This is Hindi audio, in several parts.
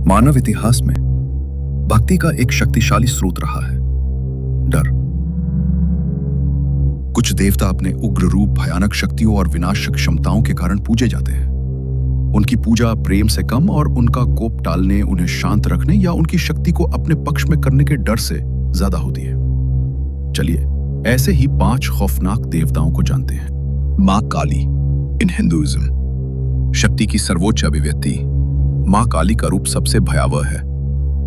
मानव इतिहास में भक्ति का एक शक्तिशाली स्रोत रहा है डर। कुछ देवता अपने उग्र रूप, भयानक शक्तियों और विनाशक क्षमताओं के कारण पूजे जाते हैं। उनकी पूजा प्रेम से कम और उनका कोप टालने, उन्हें शांत रखने या उनकी शक्ति को अपने पक्ष में करने के डर से ज्यादा होती है। चलिए ऐसे ही 5 खौफनाक देवताओं को जानते हैं। मां काली इन हिंदुइज्म शक्ति की सर्वोच्च अभिव्यक्ति। मां काली का रूप सबसे भयावह है।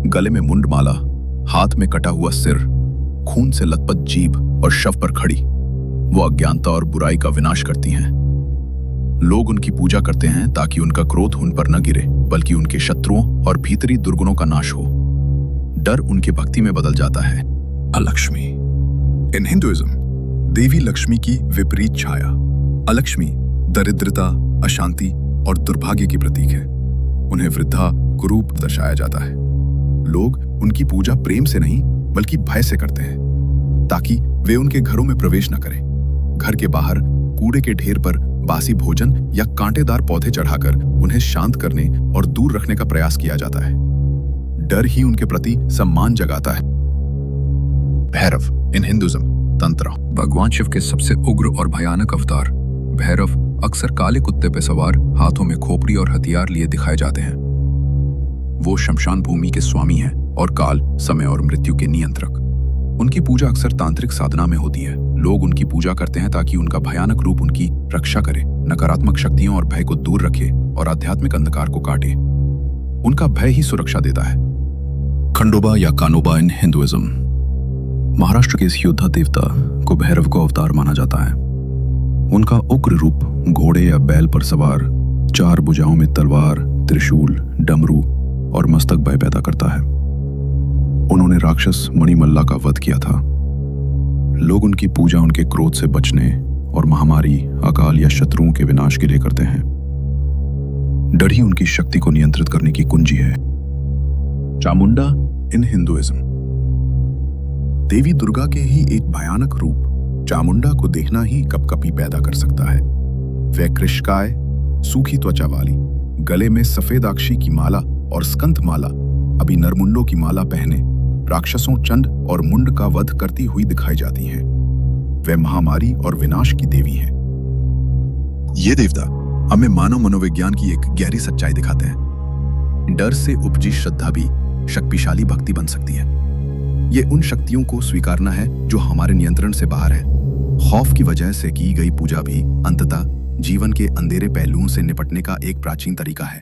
गले में मुंड माला, हाथ में कटा हुआ सिर, खून से लथपथ जीभ और शव पर खड़ी वो अज्ञानता और बुराई का विनाश करती हैं। लोग उनकी पूजा करते हैं ताकि उनका क्रोध उन पर न गिरे, बल्कि उनके शत्रुओं और भीतरी दुर्गुणों का नाश हो। डर उनकी भक्ति में बदल जाता है। अलक्ष्मी इन हिंदुइज्म देवी लक्ष्मी की विपरीत छाया। अलक्ष्मी दरिद्रता, अशांति और दुर्भाग्य की प्रतीक है। उन्हें वृद्धा कुरूप दर्शाया जाता है। लोग उनकी पूजा प्रेम से नहीं बल्कि भय से करते हैं, ताकि वे उनके घरों में प्रवेश न करें। घर के बाहर कूड़े के ढेर पर बासी भोजन या कांटेदार पौधे चढ़ाकर उन्हें शांत करने और दूर रखने का प्रयास किया जाता है। डर ही उनके प्रति सम्मान जगाता है। भैरव इन हिंदुइज्म तंत्र भगवान शिव के सबसे उग्र और भयानक अवतार। भैरव अक्सर काले कुत्ते पर सवार, हाथों में खोपड़ी और हथियार लिए दिखाए जाते हैं। वो शमशान भूमि के स्वामी हैं और काल, समय और मृत्यु के नियंत्रक। उनकी पूजा अक्सर तांत्रिक साधना में होती है। लोग उनकी पूजा करते हैं ताकि उनका भयानक रूप उनकी रक्षा करे, नकारात्मक शक्तियों और भय को दूर रखे और आध्यात्मिक अंधकार को काटे। उनका भय ही सुरक्षा देता है। खंडोबा या कानोबा इन हिंदुइज्म महाराष्ट्र के इस योद्धा देवता को भैरव को अवतार माना जाता है। उनका उग्र रूप घोड़े या बैल पर सवार, 4 भुजाओं में तलवार, त्रिशूल, डमरू और मस्तक भय पैदा करता है। उन्होंने राक्षस मणिमल्ला का वध किया था। लोग उनकी पूजा उनके क्रोध से बचने और महामारी, अकाल या शत्रुओं के विनाश के लिए करते हैं। डर ही उनकी शक्ति को नियंत्रित करने की कुंजी है। चामुंडा इन हिंदुइज्म देवी दुर्गा के ही एक भयानक रूप चामुंडा को देखना ही कपकपी पैदा कर सकता है। वह कृष्णकाय, सूखी त्वचा वाली, गले में सफेदाक्षी की माला और स्कंद माला, अभी नरमुंडों की माला पहने राक्षसों, चंड और मुंड का वध करती हुई दिखाई जाती हैं। वे महामारी और विनाश की देवी हैं। ये देवता हमें मानव मनोविज्ञान की एक गहरी सच्चाई दिखाते हैं। डर से उपजी श्रद्धा भी शक्तिशाली भक्ति बन सकती है। ये उन शक्तियों को स्वीकारना है जो हमारे नियंत्रण से बाहर है। खौफ की वजह से की गई पूजा भी अंततः जीवन के अंधेरे पहलुओं से निपटने का एक प्राचीन तरीका है।